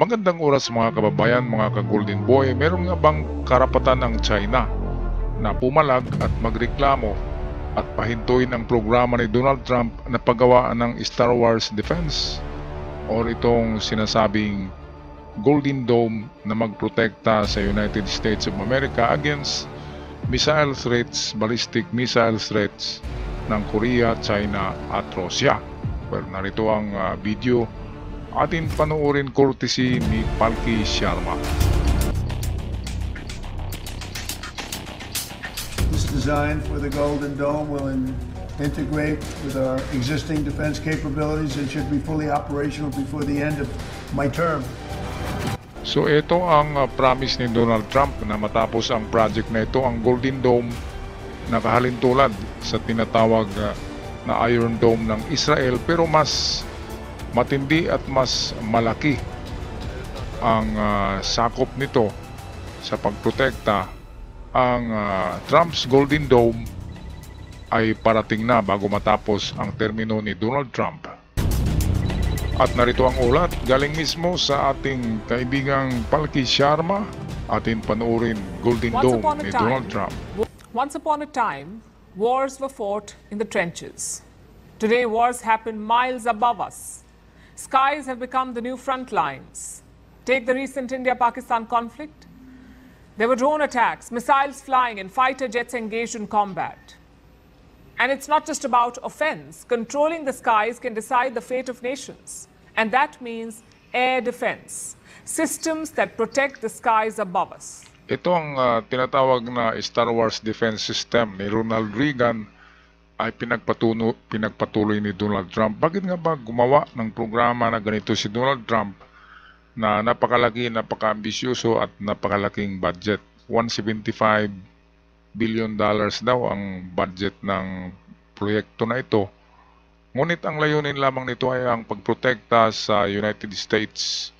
Magandang oras mga kababayan, mga ka-Golden Boy. Meron nga bang karapatan ng China na pumalag at magreklamo at pahintuin ang programa ni Donald Trump na paggawaan ng Star Wars Defense o itong sinasabing Golden Dome na magprotekta sa United States of America against missile threats, ballistic missile threats ng Korea, China at Russia? Well, narito ang video atin panoorin courtesy ni Palki Sharma. This design for the Golden Dome will integrate with our existing defense capabilities and should be fully operational before the end of my term. So ito ang promise ni Donald Trump na matapos ang project na ito, ang Golden Dome, nakahalintulad sa tinatawag na Iron Dome ng Israel, pero mas matindi at mas malaki ang sakop nito sa pagprotekta. Ang Trump's Golden Dome ay parating na bago matapos ang termino ni Donald Trump. At narito ang ulat galing mismo sa ating kaibigang Palki Sharma. Atin panoorin Golden Dome ni Donald Trump. Once upon a time, wars were fought in the trenches. Today, wars happen miles above us. Skies have become the new front lines. Take the recent India-Pakistan conflict. There were drone attacks, missiles flying, and fighter jets engaged in combat. And it's not just about offense. Controlling the skies can decide the fate of nations. And that means air defense, systems that protect the skies above us. Ito ang tinatawag na Star Wars Defense System ni Ronald Reagan ay pinagpatuloy ni Donald Trump. Bakit nga ba gumawa ng programa na ganito si Donald Trump na napakalaki, napaka-ambisyoso at napakalaking budget? $175 billion daw ang budget ng proyekto na ito. Ngunit ang layunin lamang nito ay ang pagprotekta sa United States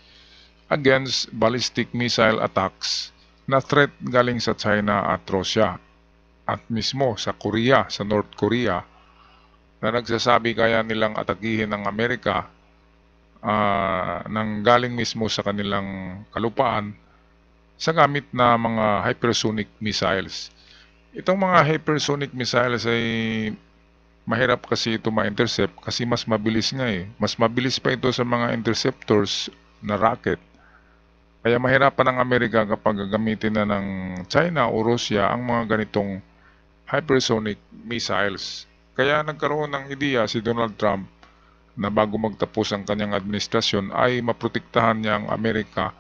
against ballistic missile attacks na threat galing sa China at Russia. At mismo sa Korea, sa North Korea, na nagsasabi kaya nilang atakihin ng Amerika nang galing mismo sa kanilang kalupaan sa gamit na mga hypersonic missiles. Itong mga hypersonic missiles ay mahirap kasi ito ma-intercept kasi mas mabilis nga eh. Mas mabilis pa ito sa mga interceptors na rocket. Kaya mahirapan ang Amerika kapag gagamitin na ng China o Russia ang mga ganitong hypersonic missiles. Kaya nagkaroon ng ideya si Donald Trump na bago magtapos ang kanyang administrasyon ay maprotektahan niya ang Amerika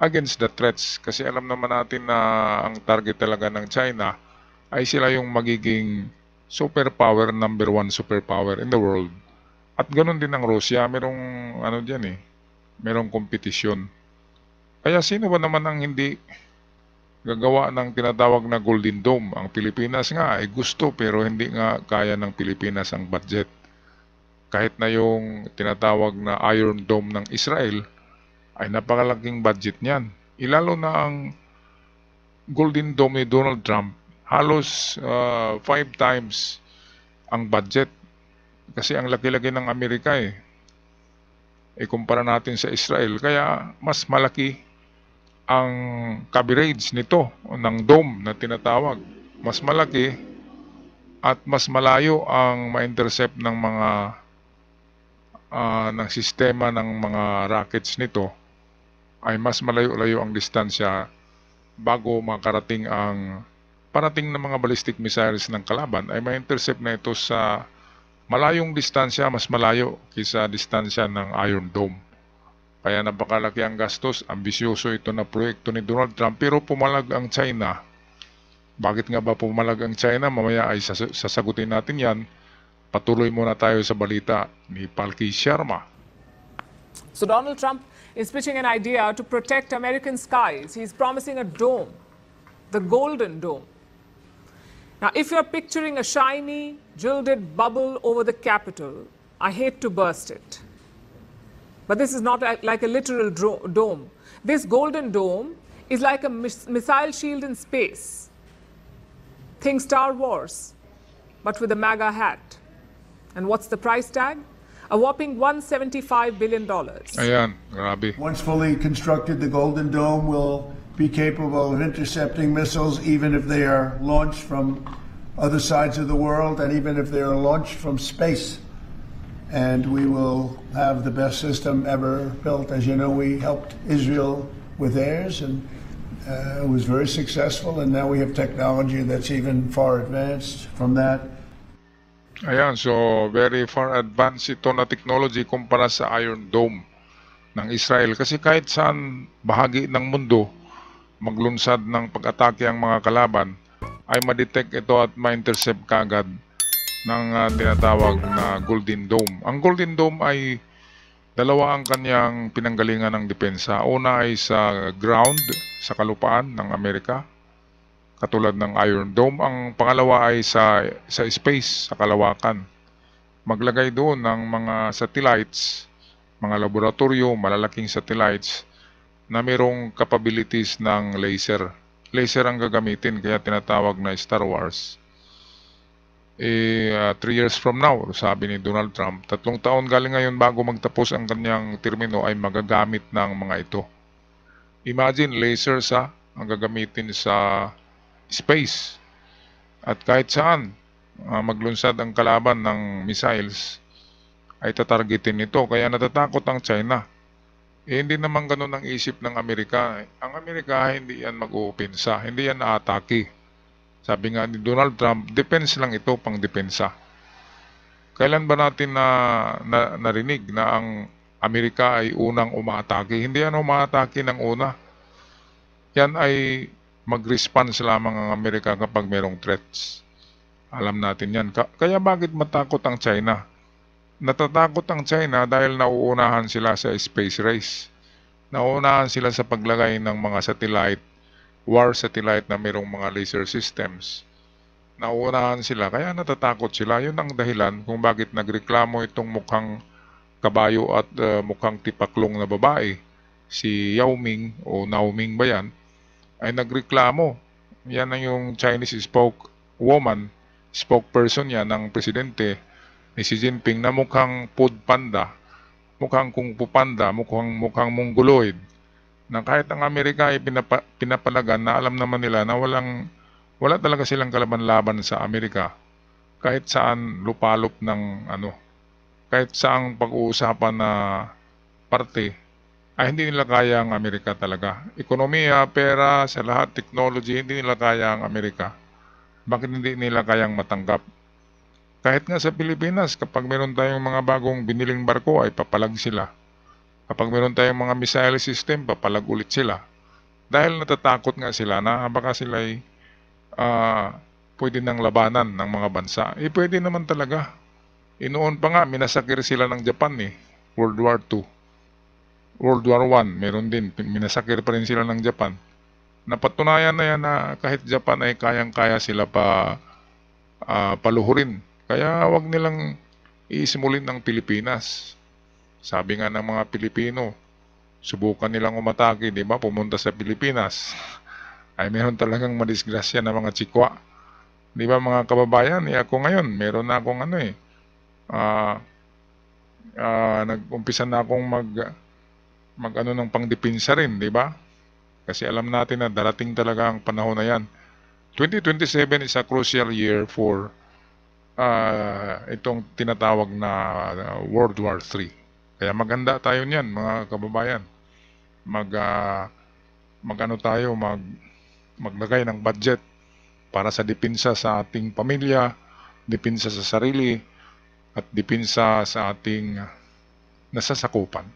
against the threats. Kasi alam naman natin na ang target talaga ng China ay sila yung magiging superpower, number 1 superpower in the world. At ganoon din ang Russia, merong merong kompetisyon. Kaya sino ba naman ang hindi gagawa ng tinatawag na Golden Dome? Ang Pilipinas nga ay gusto pero hindi nga kaya ng Pilipinas ang budget. Kahit na yung tinatawag na Iron Dome ng Israel ay napakalaking budget niyan. Ilalo na ang Golden Dome ni Donald Trump, halos 5 times ang budget. Kasi ang laki-laki ng Amerika eh. Ikumpara natin sa Israel. Kaya mas malaki ang coverage nito ng dome na tinatawag. Mas malaki at mas malayo ang ma-intercept ng mga ng sistema ng mga rockets nito, ay mas malayo-layo ang distansya bago makarating ang parating ng mga ballistic missiles ng kalaban, ay ma-intercept na ito sa malayong distansya, mas malayo kaysa distansya ng Iron Dome. Kaya napakalaki ang gastos, ambisyoso ito na proyekto ni Donald Trump, pero pumalag ang China. Bakit nga ba pumalag ang China? Mamaya ay sasagutin natin yan. Patuloy muna tayo sa balita ni Palki Sharma. So Donald Trump is pitching an idea to protect American skies. He's promising a dome, the Golden Dome. Now, if you're picturing a shiny, gilded bubble over the Capitol, I hate to burst it. But this is not like a literal dome. This Golden Dome is like a missile shield in space. Think Star Wars, but with a MAGA hat. And what's the price tag? a whopping $175 billion. Ayan, grabe. Once fully constructed, the Golden Dome will be capable of intercepting missiles even if they are launched from other sides of the world and even if they are launched from space. And we will have the best system ever built. As you know, we helped Israel with theirs, and it was very successful, and now we have technology that's even far advanced from that. Ayan, so very far advanced ito na technology kumpara sa Iron Dome ng Israel. Kasi kahit saan bahagi ng mundo maglunsad ng pag-atake ang mga kalaban, ay ma-detect ito at ma-intercept kagad ng tinatawag na Golden Dome. Ang Golden Dome ay dalawa ang kanyang pinanggalingan ng depensa. Una ay sa ground, sa kalupaan ng Amerika, katulad ng Iron Dome. Ang pangalawa ay sa space, sa kalawakan. Maglagay doon ng mga satellites, mga laboratorio, malalaking satellites na mayroong capabilities ng laser. Laser ang gagamitin, kaya tinatawag na Star Wars. 3 years from now, sabi ni Donald Trump, 3 taon galing ngayon bago magtapos ang kanyang termino ay magagamit ng mga ito. Imagine, lasers ang gagamitin sa space. At kahit saan maglunsad ang kalaban ng missiles, ay tatargetin ito. Kaya natatakot ang China. Hindi naman ganun ang isip ng Amerika. Ang Amerika, hindi yan mag-uupensa, hindi yan aatake. Sabi nga ni Donald Trump, defense lang ito, pang depensa. Kailan ba natin narinig na ang Amerika ay unang umaatake? Hindi yan umaatake ng una. Yan ay mag-response lamang ang Amerika kapag mayroong threats. Alam natin yan. Kaya bakit matakot ang China? Natatakot ang China dahil nauunahan sila sa space race. Nauunahan sila sa paglagay ng mga satellite, war satellite na mayroong mga laser systems. Nauunahan sila, kaya natatakot sila. Yun ang dahilan kung bakit nagreklamo itong mukhang kabayo at mukhang tipaklong na babae, si Yao Ming o Naoming ba yan, ay nagreklamo. Yan ang yung Chinese spokesperson yan ng presidente ni Xi Jinping na mukhang food panda, mukhang kung fu panda, mukhang mongoloid, na kahit ang Amerika ay pinapalagan na alam naman nila na wala talaga silang kalaban-laban sa Amerika. Kahit saan lupalop ng kahit saang pag-uusapan na parte, ay hindi nila kaya ang Amerika talaga. Ekonomiya, pera, sa lahat, technology, hindi nila kaya ang Amerika. Bakit hindi nila kayang matanggap? Kahit nga sa Pilipinas, kapag meron tayong mga bagong biniling barko, ay papalag sila. Kapag meron tayong mga missile system, papalag ulit sila. Dahil natatakot nga sila na baka sila ay pwede nang labanan ng mga bansa. Pwede naman talaga. Inoon pa nga, minasakir sila ng Japan World War II. World War I, meron din. Minasakir pa rin sila ng Japan. Napatunayan na yan na kahit Japan ay kayang-kaya sila paluhurin. Kaya wag nilang isimulin ng Pilipinas. Sabi nga ng mga Pilipino, subukan nilang umatake, di ba? Pumunta sa Pilipinas. Ay meron talagang madisgrasya na mga tsikwa. Di ba mga kababayan? Ako ngayon, meron na akong nag-umpisa na akong ng pangdipinsa rin, di ba? Kasi alam natin na darating talaga ang panahon na yan. 2027 is a crucial year for itong tinatawag na World War III. Kaya maganda tayo niyan, mga kababayan. Maglagay ng budget para sa depensa sa ating pamilya, depensa sa sarili, at depensa sa ating nasasakupan.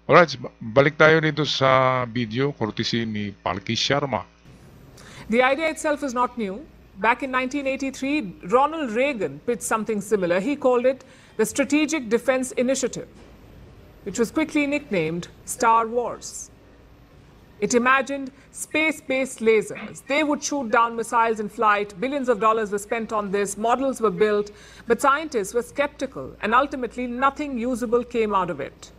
Alright, balik tayo dito sa video courtesy ni Palki Sharma. The idea itself is not new. Back in 1983, Ronald Reagan pitched something similar. He called it the Strategic Defense Initiative, which was quickly nicknamed Star Wars. It imagined space-based lasers. They would shoot down missiles in flight. Billions of dollars were spent on this. Models were built. But scientists were skeptical, and ultimately nothing usable came out of it.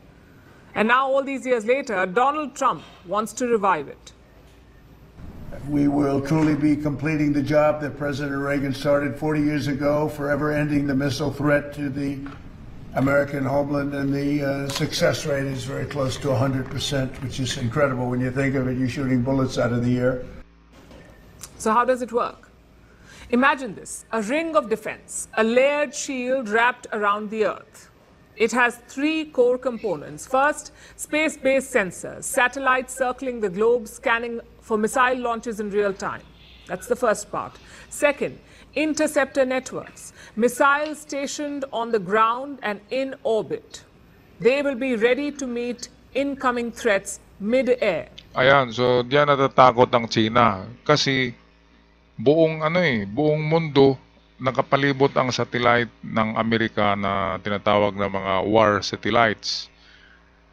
And now, all these years later, Donald Trump wants to revive it. We will truly be completing the job that President Reagan started 40 years ago, forever ending the missile threat to the American homeland, and the success rate is very close to 100%, which is incredible when you think of it. You're shooting bullets out of the air. So how does it work? Imagine this, a ring of defense, a layered shield wrapped around the Earth. It has three core components. First, space-based sensors, satellites circling the globe, scanning for missile launches in real time. That's the first part. Second, interceptor networks, missiles stationed on the ground and in orbit. They will be ready to meet incoming threats mid-air. Ayan, so diyan natatakot ang China kasi buong buong mundo nakapalibot ang satellite ng Amerika na tinatawag na mga war satellites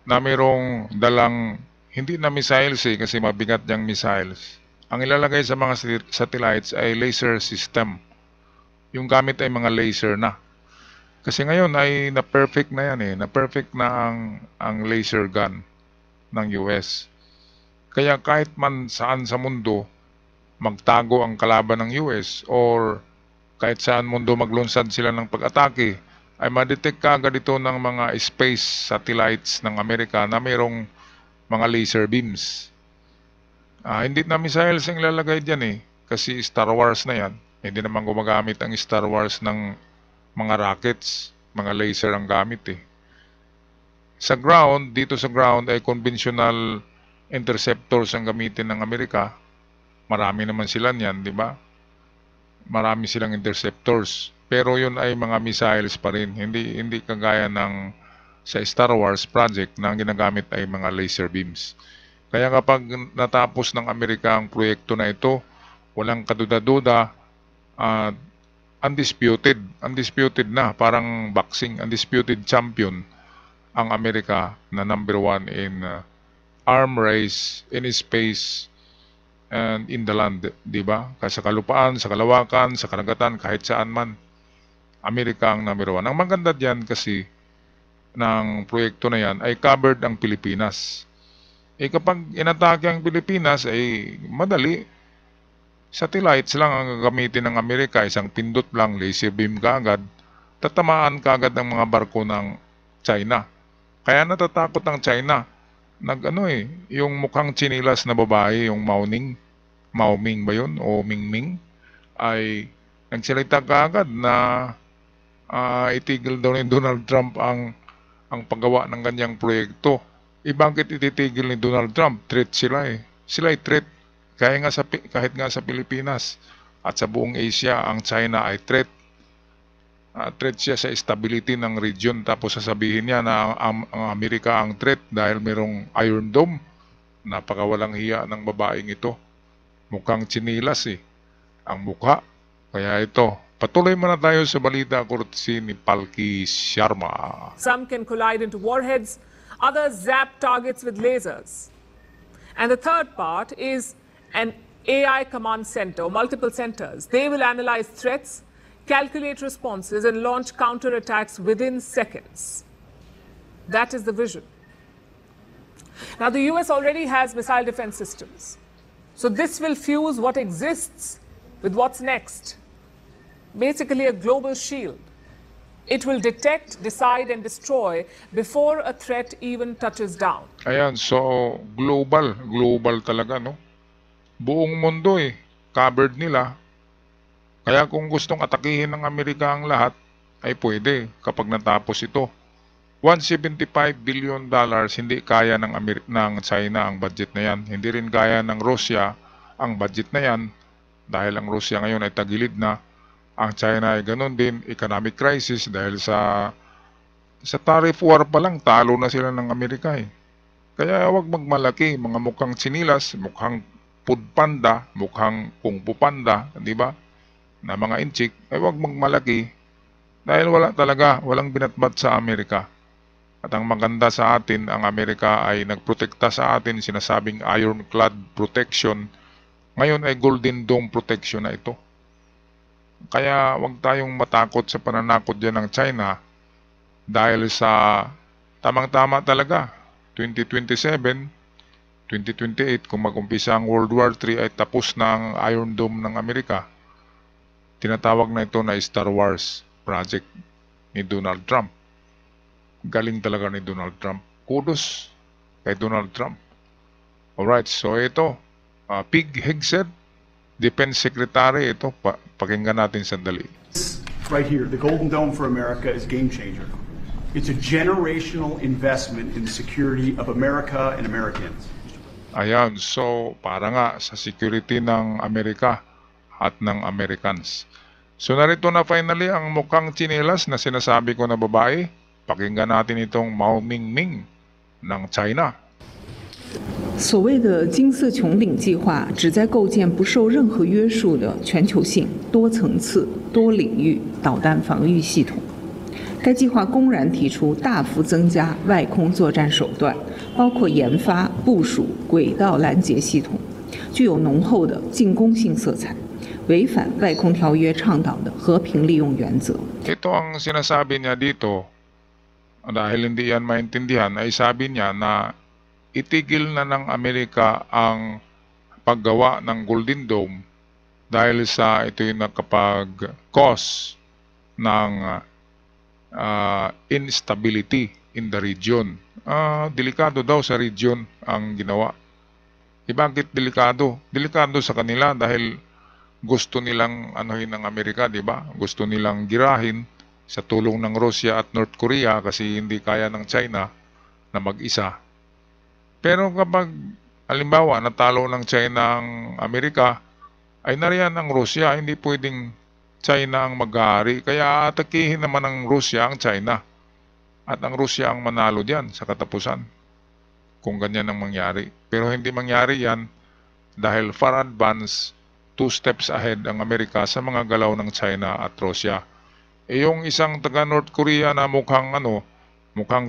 na mayroong dalang hindi na missiles kasi mabigat yung missiles. Ang ilalagay sa mga satellites ay laser system. Yung gamit ay mga laser na. Kasi ngayon ay na-perfect na yan na-perfect na ang laser gun ng US. Kaya kahit man saan sa mundo magtago ang kalaban ng US or kahit saan mundo maglunsad sila ng pag-atake, ay ma-detect kaagad ito ng mga space satellites ng Amerika na mayroong mga laser beams. Hindi na missiles ang ilalagay dyan kasi Star Wars na yan. Hindi naman gumagamit ang Star Wars ng mga rockets, mga laser ang gamit Sa ground, dito sa ground ay conventional interceptors ang gamitin ng Amerika. Marami naman sila niyan, di ba? Marami silang interceptors. Pero yun ay mga missiles pa rin. Hindi kagaya ng sa Star Wars project na ang ginagamit ay mga laser beams. Kaya kapag natapos ng Amerika ang proyekto na ito, walang kaduda-duda, undisputed na, parang boxing, undisputed champion ang Amerika na number 1 in arm race, in space, and in the land, di ba? Sa kalupaan, sa kalawakan, sa karagatan, kahit saan man, Amerika ang number 1. Ang maganda diyan kasi ng proyekto na yan ay covered ang Pilipinas. Kapag inatake ang Pilipinas ay madali. Satellites lang ang gagamitin ng Amerika, isang pindot lang, laser beam kaagad, tatamaan kaagad ang mga barko ng China. Kaya natatakot ang China. Yung mukhang chinilas na babae, yung Maoming ba yun? O Mingming, ay nagsalita kaagad na itigil daw ni Donald Trump ang paggawa ng ganyang proyekto. Bakit ititigil ni Donald Trump? Threat sila Sila ay threat. Kahit nga sa Pilipinas at sa buong Asia, ang China ay threat. Threat siya sa stability ng region. Tapos sasabihin niya na ang Amerika ang threat dahil mayroong Iron Dome. Napakawalang hiya ng babaeng ito. Mukhang chinilas ang mukha. Kaya ito, patuloy muna tayo sa balita kurtesi ni Palki Sharma. Some can collide into warheads, others zap targets with lasers. And the third part is an AI command center, multiple centers. They will analyze threats, calculate responses, and launch counterattacks within seconds. That is the vision. Now, the US already has missile defense systems. So this will fuse what exists with what's next. Basically a global shield. It will detect, decide, and destroy before a threat even touches down. Ayan, so global talaga, no? Buong mundo covered nila. Kaya kung gustong atakihin ng Amerika ang lahat, ay pwede kapag natapos ito. $175 billion hindi kaya ng China ang budget na yan. Hindi rin kaya ng Russia ang budget na yan dahil ang Russia ngayon ay tagilid na. Ang China ay ganun din, economic crisis dahil sa tariff war pa lang talo na sila ng Amerika Kaya wag magmalaki, mga mukhang chinilas, mukhang food panda, mukhang kung fu panda, di ba? Na mga inchik, ay wag magmalaki dahil walang binatbat sa Amerika. At ang maganda sa atin, ang Amerika ay nagprotekta sa atin, sinasabing ironclad protection. Ngayon ay Golden Dome protection na ito. Kaya wag tayong matakot sa pananakot dyan ng China dahil sa tamang-tama talaga 2027, 2028 kung mag-umpisa ang World War III ay tapos na ang Iron Dome ng Amerika. Tinatawag na ito na Star Wars project ni Donald Trump. galing talaga ni Donald Trump. Kudos kay Donald Trump. Alright, so ito, Pete Hegseth, Defense Secretary, ito, pakinggan natin sandali. Right here, the Golden Dome for America is game changer. It's a generational investment in the security of America and Americans. Ayan, so para nga sa security ng Amerika at ng Americans. So narito na finally ang mukhang tsinelas na sinasabi ko na babae. Pakinggan natin itong Mao Ming-ming ng China. 所谓的金色穹顶计划旨在构建不受任何约束的全球性、多层次、多领域导弹防御系统。该计划公然提出大幅增加外空作战手段，包括研发、部署轨道拦截系统，具有浓厚的进攻性色彩，违反外空条约倡导的和平利用原则。 Ito ang sinasabi niya dito, dahil hindi yan maintindihan, ay sabi niya na itigil na ng Amerika ang paggawa ng Golden Dome dahil sa ito'y nakapag-cause ng instability in the region. Delikado daw sa region ang ginawa. Bakit delikado? Delikado sa kanila dahil gusto nilang anuhin ng Amerika, di ba? Gusto nilang girahin sa tulong ng Russia at North Korea kasi hindi kaya ng China na mag-isa. Pero kapag halimbawa natalo ng China ang Amerika, ay nariyan ang Russia, hindi pwedeng China ang mag-aari. Kaya atakihin naman ng Russia ang China. At ang Russia ang manalo diyan sa katapusan. Kung ganyan ang mangyari. Pero hindi mangyari yan dahil far advance, 2 steps ahead ang Amerika sa mga galaw ng China at Russia. Yung isang taga North Korea na mukhang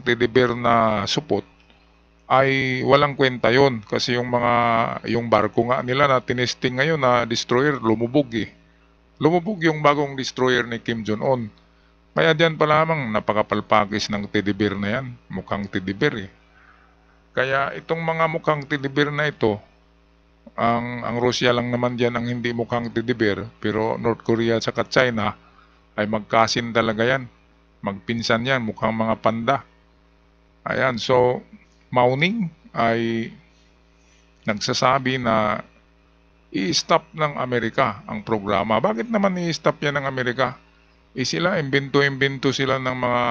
teddy bear na supot, ay walang kwenta yon kasi yung barko nga nila na tinesting ngayon na destroyer lumubog eh. Lumubog yung bagong destroyer ni Kim Jong-un. Kaya diyan pa lamang napakapalpakis ng teddy bear na yan. Mukhang teddy bear eh. Kaya itong mga mukhang teddy bear na ito, ang Russia lang naman diyan ang hindi mukhang teddy bear, pero North Korea at China ay magkasin talaga yan. Magpinsan yan, mukhang mga panda. Ayan, so Mao Ning ay nagsasabi na i-stop ng Amerika ang programa. Bakit naman i-stop yan ng Amerika? Sila, imbento sila ng mga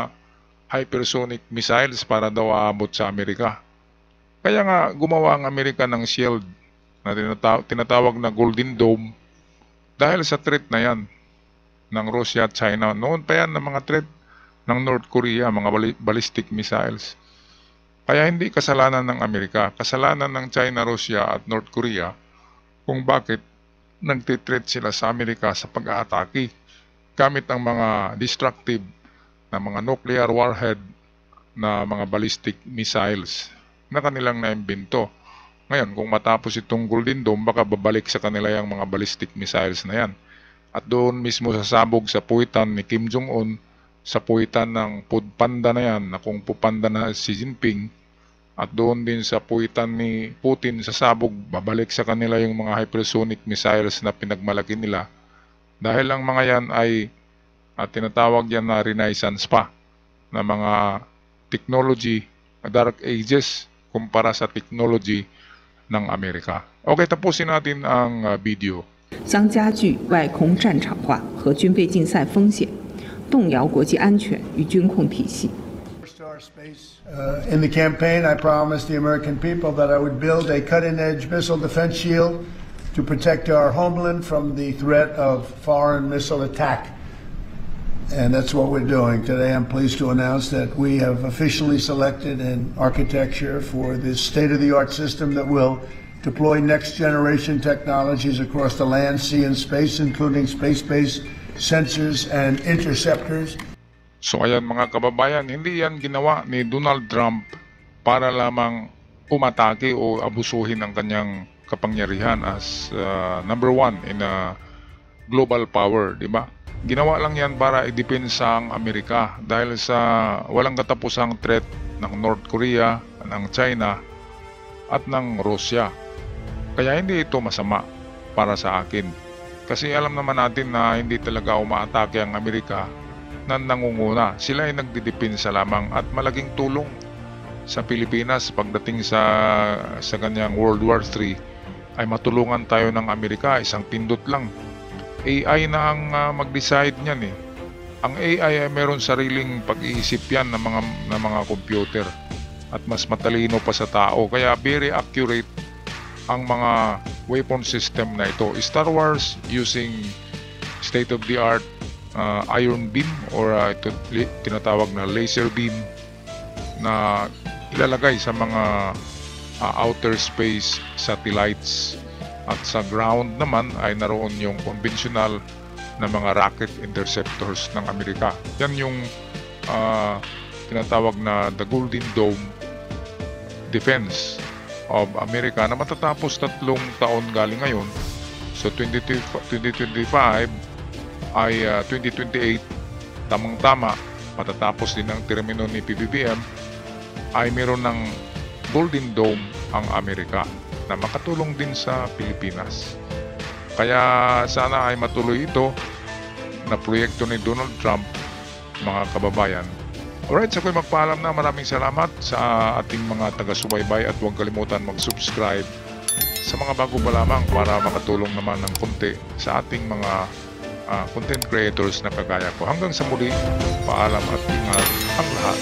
hypersonic missiles para daw aabot sa Amerika. Kaya nga gumawa ang Amerika ng shield na tinatawag na Golden Dome dahil sa threat na yan ng Russia at China. Noon pa yan ng mga threat ng North Korea, mga ballistic missiles. Kaya hindi kasalanan ng Amerika, kasalanan ng China, Russia at North Korea kung bakit nagtitreat sila sa Amerika sa pag-aatake gamit ang mga destructive na mga nuclear warhead na mga ballistic missiles na kanilang naimbento. Ngayon, kung matapos itong Golden Dome, baka babalik sa kanila yung mga ballistic missiles na yan. At doon mismo sasabog sa puwitan ni Kim Jong-un, sa puwitan ng Food Panda na yan, na kung pupanda na si Jinping, at doon din sa puwitan ni Putin sasabog, babalik sa kanila yung mga hypersonic missiles na pinagmalaki nila. Dahil ang mga yan ay tinatawag yan na renaissance pa, na mga technology, dark ages, kumpara sa technology ng Amerika. Okay, tapusin natin ang video. 将加剧外空战场化和军备竞赛风险，动摇国际安全与军控体系。 In the campaign, I promised the American people that I would build a cutting-edge missile defense shield to protect our homeland from the threat of foreign missile attack. And that's what we're doing. Today, I'm pleased to announce that we have officially selected an architecture for this state-of-the-art system that will deploy next-generation technologies across the land, sea, and space, including space-based sensors and interceptors. So ayan mga kababayan, hindi yan ginawa ni Donald Trump para lamang umatake o abusuhin ang kanyang kapangyarihan as number one in a global power, di ba? Ginawa lang yan para idepensa ang Amerika dahil sa walang katapusang threat ng North Korea, ng China at ng Russia. Kaya hindi ito masama para sa akin. Kasi alam naman natin na hindi talaga umaatake ang Amerika na nangunguna. Sila ay nagdidepensa lamang at malaking tulong sa Pilipinas pagdating sa ganyang World War III ay matulungan tayo ng Amerika. Isang pindot lang. AI na ang mag-decide niyan eh. Ang AI ay meron sariling pag-iisip yan ng mga computer at mas matalino pa sa tao. Kaya very accurate ang mga weapon system na ito. Star Wars using state-of-the-art iron beam or ito tinatawag na laser beam na ilalagay sa mga outer space satellites, at sa ground naman ay naroon yung conventional na mga rocket interceptors ng Amerika. Yan yung tinatawag na the Golden Dome Defense of America na matatapos 3 taon galing ngayon. So 2025 ay 2028, tamang-tama matatapos din ang termino ni PBBM, ay meron ng Golden Dome ang Amerika na makatulong din sa Pilipinas. Kaya sana ay matuloy ito na proyekto ni Donald Trump, mga kababayan. Alright, so ako'y magpaalam na. Maraming salamat sa ating mga taga-subaybay at huwag kalimutan mag-subscribe sa mga bago pa lamang para makatulong naman ng konti sa ating mga content creators na kagaya ko. Hanggang sa muli, paalam at ingat ang lahat.